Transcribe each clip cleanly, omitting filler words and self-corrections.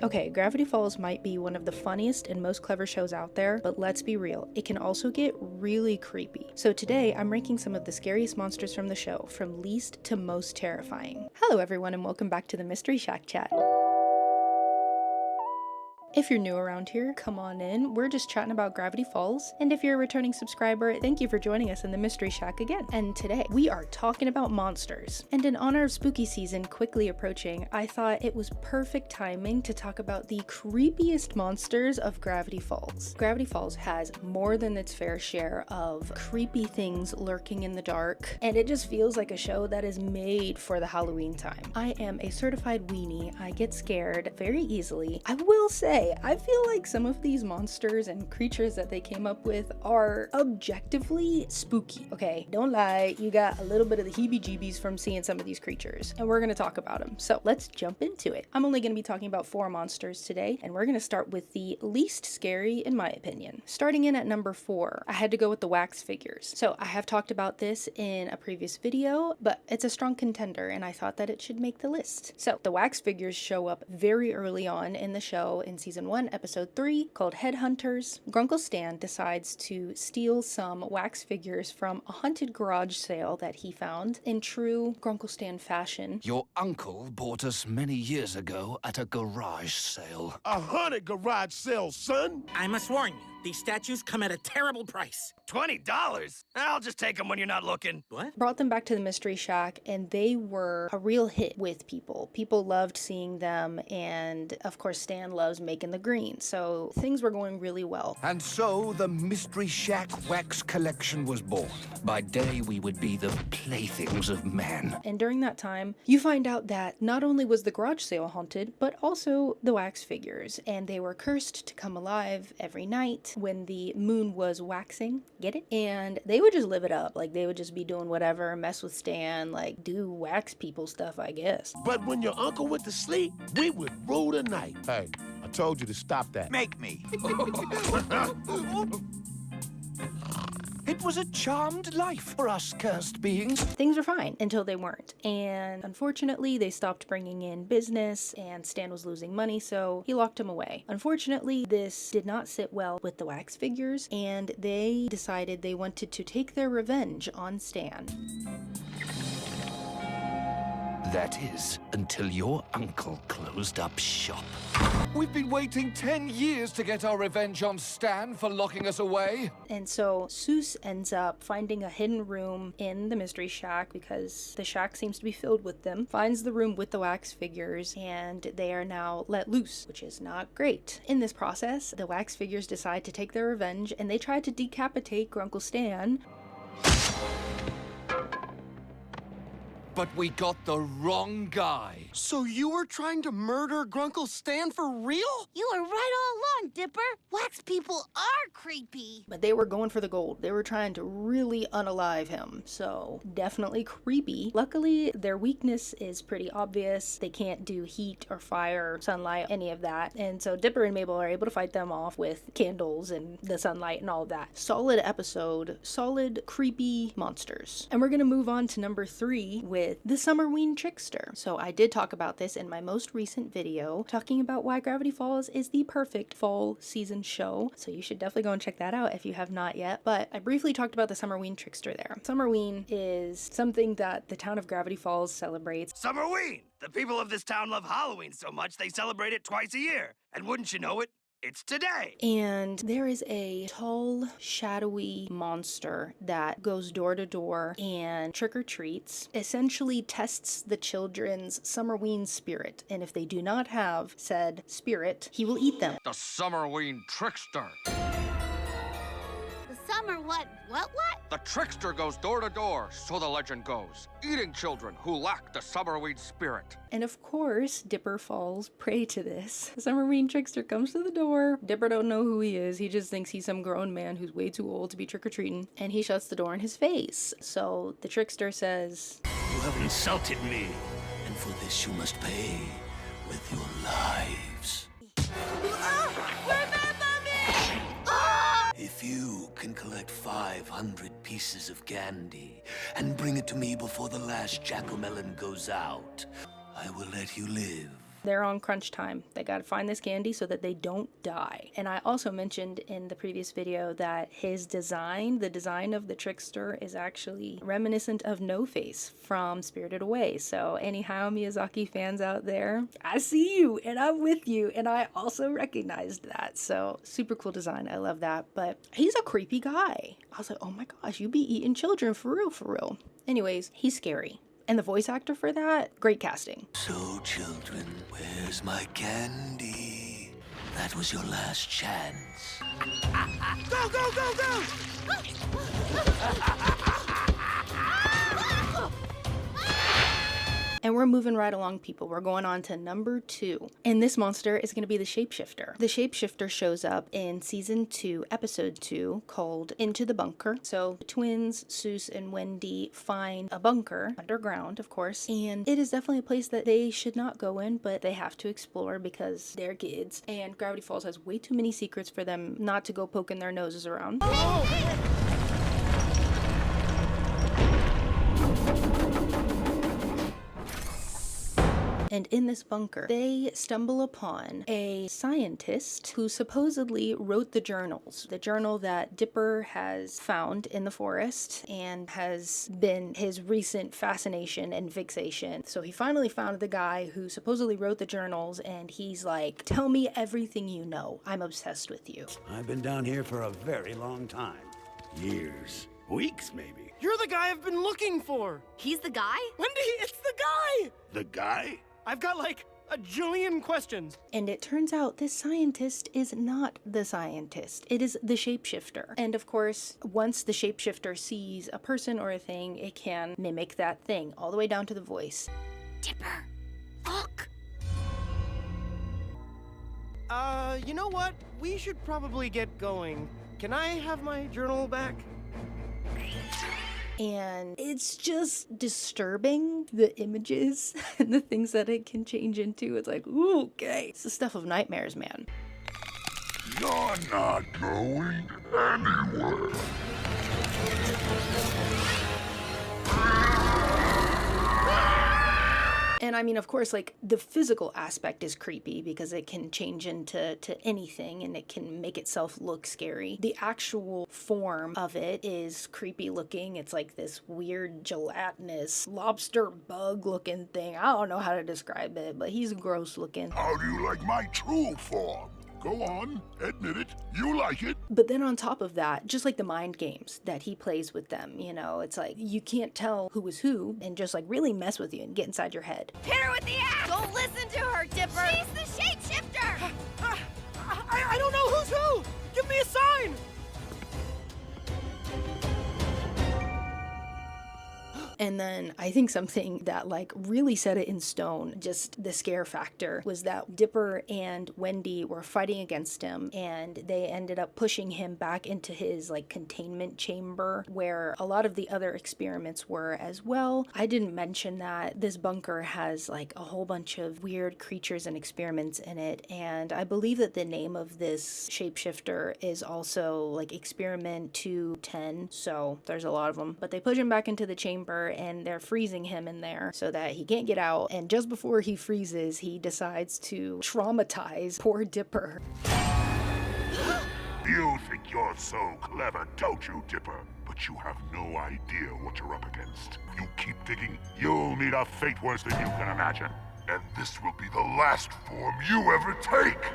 Okay, Gravity Falls might be one of the funniest and most clever shows out there, but let's be real, it can also get really creepy. So today, I'm ranking some of the scariest monsters from the show, from least to most terrifying. Hello everyone and welcome back to the Mystery Shack chat. If you're new around here, come on in. We're just chatting about Gravity Falls. And if you're a returning subscriber, thank you for joining us in the Mystery Shack again. And today, we are talking about monsters. And in honor of spooky season quickly approaching, I thought it was perfect timing to talk about the creepiest monsters of Gravity Falls. Gravity Falls has more than its fair share of creepy things lurking in the dark, and it just feels like a show that is made for the Halloween time. I am a certified weenie. I get scared very easily. I will say, I feel like some of these monsters and creatures that they came up with are objectively spooky. Okay, don't lie, you got a little bit of the heebie-jeebies from seeing some of these creatures, and we're gonna talk about them. So let's jump into it. I'm only gonna be talking about 4 monsters today, and we're gonna start with the least scary in my opinion. Starting in at number 4, I had to go with the wax figures. So I have talked about this in a previous video, but it's a strong contender, and I thought that it should make the list. So the wax figures show up very early on in the show in season 1, episode 3, called Headhunters. Grunkle Stan decides to steal some wax figures from a haunted garage sale that he found in true Grunkle Stan fashion. Your uncle bought us many years ago at a garage sale. A haunted garage sale, son! I must warn you, these statues come at a terrible price. $20? I'll just take them when you're not looking. What? Brought them back to the Mystery Shack, and they were a real hit with people. People loved seeing them, and of course Stan loves making the green, so things were going really well. And so the Mystery Shack wax collection was born. By day we would be the playthings of men. And during that time, you find out that not only was the garage sale haunted, but also the wax figures, and they were cursed to come alive every night when the moon was waxing. Get it? And they would just live it up. Like, they would just be doing whatever, mess with Stan, like, do wax people stuff, I guess. But when your uncle went to sleep, we would rule the night. Hey, I told you to stop that. Make me. It was a charmed life for us cursed beings. Things were fine until they weren't. And unfortunately, they stopped bringing in business, and Stan was losing money, so he locked him away. Unfortunately, this did not sit well with the wax figures, and they decided they wanted to take their revenge on Stan. That is, until your uncle closed up shop. We've been waiting 10 years to get our revenge on Stan for locking us away. And so Seuss ends up finding a hidden room in the Mystery Shack because the shack seems to be filled with them, finds the room with the wax figures, and they are now let loose, which is not great. In this process, the wax figures decide to take their revenge, and they try to decapitate Grunkle Stan. But we got the wrong guy. So you were trying to murder Grunkle Stan for real? You were right all along, Dipper. Wax people are creepy. But they were going for the gold. They were trying to really unalive him, so definitely creepy. Luckily, their weakness is pretty obvious. They can't do heat or fire, sunlight, any of that. And so Dipper and Mabel are able to fight them off with candles and the sunlight and all of that. Solid episode, solid creepy monsters. And we're gonna move on to number 3 with the Summerween trickster. So I did talk about this in my most recent video, talking about why Gravity Falls is the perfect fall season show. So you should definitely go and check that out if you have not yet. But I briefly talked about the Summerween trickster there. Summerween is something that the town of Gravity Falls celebrates. Summerween! The people of this town love Halloween so much they celebrate it twice a year. And wouldn't you know it, it's today! And there is a tall, shadowy monster that goes door to door and trick-or-treats, essentially tests the children's Summerween spirit. And if they do not have said spirit, he will eat them. The Summerween trickster. The summer what? The trickster goes door to door, so the legend goes, eating children who lack the Summerween spirit. And of course, Dipper falls prey to this. The Summerween trickster comes to the door. Dipper don't know who he is. He just thinks he's some grown man who's way too old to be trick-or-treating. And he shuts the door in his face. So the trickster says, "You have insulted me, and for this you must pay with your lives. Remember me! If you can collect 500 pieces of candy and bring it to me before the last jack-o'-melon goes out, I will let you live They're on crunch time. They gotta find this candy so that they don't die. And I also mentioned in the previous video that his design, the design of the trickster, is actually reminiscent of No Face from Spirited Away. So any Hayao Miyazaki fans out there, I see you and I'm with you, and I also recognized that. So super cool design. I love that. But he's a creepy guy. I was like, oh my gosh, you be eating children for real, for real. Anyways, he's scary. And the voice actor for that, great casting. So, children, where's my candy? That was your last chance. Go, go, go, go! And we're moving right along, people. We're going on to number 2. And this monster is going to be the shapeshifter. The shapeshifter shows up in season 2, episode 2, called Into the Bunker. So the twins, Seuss and Wendy, find a bunker, underground, of course. And it is definitely a place that they should not go in, but they have to explore because they're kids. And Gravity Falls has way too many secrets for them not to go poking their noses around. And in this bunker, they stumble upon a scientist who supposedly wrote the journals. The journal that Dipper has found in the forest and has been his recent fascination and fixation. So he finally found the guy who supposedly wrote the journals, and he's like, tell me everything you know. I'm obsessed with you. I've been down here for a very long time. Years. Weeks, maybe. You're the guy I've been looking for! He's the guy? Wendy, it's the guy! The guy? I've got like a jillion questions. And it turns out this scientist is not the scientist. It is the shapeshifter. And of course, once the shapeshifter sees a person or a thing, it can mimic that thing, all the way down to the voice. Dipper, look! You know what? We should probably get going. Can I have my journal back? And it's just disturbing, the images and the things that it can change into. It's like, ooh, okay. It's the stuff of nightmares, man. You're not going anywhere. And I mean, of course, like, the physical aspect is creepy because it can change into anything and it can make itself look scary. The actual form of it is creepy looking. It's like this weird gelatinous lobster bug looking thing. I don't know how to describe it, but he's gross looking. How do you like my true form? Go on, admit it. You like it. But then on top of that, just like the mind games that he plays with them, you know, it's like you can't tell who is who and just like really mess with you and get inside your head. Hit her with the axe! Don't listen to her, Dipper! She's the shapeshifter! I don't know who's who! Give me a sign! And then I think something that like really set it in stone, just the scare factor, was that Dipper and Wendy were fighting against him and they ended up pushing him back into his like containment chamber where a lot of the other experiments were as well. I didn't mention that this bunker has like a whole bunch of weird creatures and experiments in it, and I believe that the name of this shapeshifter is also like Experiment 210, so there's a lot of them. But they push him back into the chamber and they're freezing him in there so that he can't get out, and just before he freezes, he decides to traumatize poor Dipper. You think you're so clever, don't you, Dipper? But you have no idea what you're up against. You keep digging, you'll meet a fate worse than you can imagine. And this will be the last form you ever take.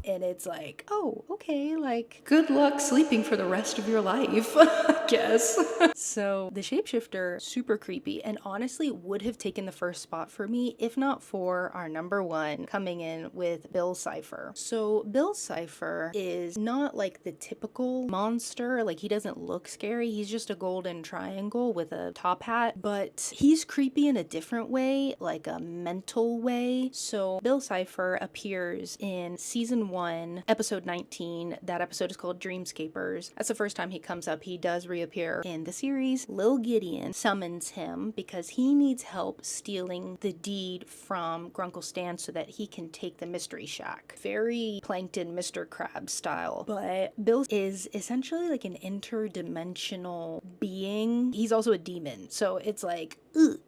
And it's like, oh, okay, like, good luck sleeping for the rest of your life, I guess. So the shapeshifter, super creepy, and honestly would have taken the first spot for me if not for our number 1 coming in with Bill Cipher. So Bill Cipher is not like the typical monster, like he doesn't look scary, he's just a golden triangle with a top hat, but he's creepy in a different way, like a mental way. So Bill Cipher appears in season 1 on episode 19. That episode is called Dreamscapers. That's the first time he comes up. He does reappear in the series. Lil Gideon summons him because he needs help stealing the deed from Grunkle Stan so that he can take the Mystery Shack. Very Plankton Mr. Krabs style. But Bill is essentially like an interdimensional being. He's also a demon, so it's like, ugh.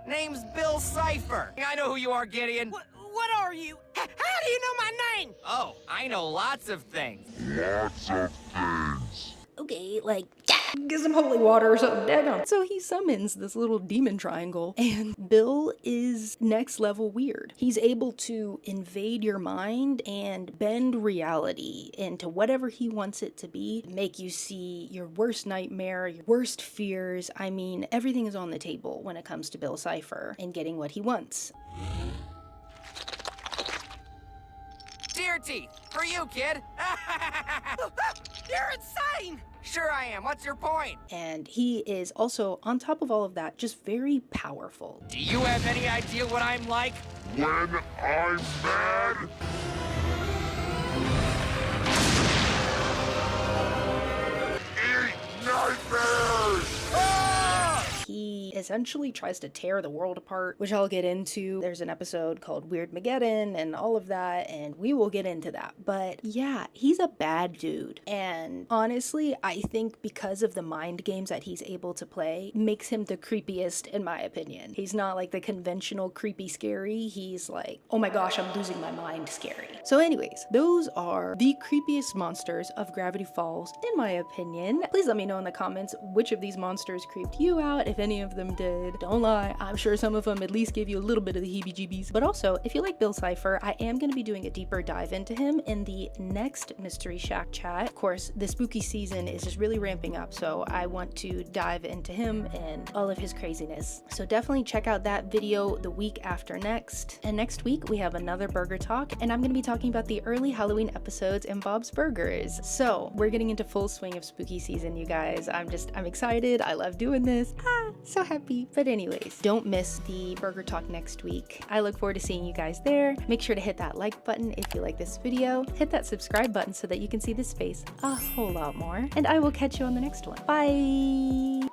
Name's Bill Cipher. I know who you are, Gideon. What are you? How do you know my name? Oh, I know lots of things. Lots of things. Okay, like, get some holy water or something. Daggone. So he summons this little demon triangle, and Bill is next level weird. He's able to invade your mind and bend reality into whatever he wants it to be, make you see your worst nightmare, your worst fears. I mean, everything is on the table when it comes to Bill Cipher and getting what he wants. Deer teeth, for you, kid. You're insane! Sure I am. What's your point? And he is also, on top of all of that, just very powerful. Do you have any idea what I'm like? When I'm mad, eat nightmares! He essentially tries to tear the world apart, which I'll get into. There's an episode called Weirdmageddon and all of that, and we will get into that. But yeah, he's a bad dude. And honestly, I think because of the mind games that he's able to play, makes him the creepiest in my opinion. He's not like the conventional creepy scary. He's like, oh my gosh, I'm losing my mind scary. So anyways, those are the creepiest monsters of Gravity Falls in my opinion. Please let me know in the comments which of these monsters creeped you out, if any of them did. Don't lie, I'm sure some of them at least gave you a little bit of the heebie-jeebies. But also, if you like Bill Cipher, I am going to be doing a deeper dive into him in the next Mystery Shack chat. Of course, the spooky season is just really ramping up, so I want to dive into him and all of his craziness. So definitely check out that video the week after next. And next week, we have another burger talk, and I'm going to be talking about the early Halloween episodes in Bob's Burgers. So we're getting into full swing of spooky season, you guys. I'm excited. I love doing this. So happy. But anyways, don't miss the burger talk next week. I look forward to seeing you guys there. Make sure to hit that like button if you like this video. Hit that subscribe button so that you can see this face a whole lot more. And I will catch you on the next one. Bye!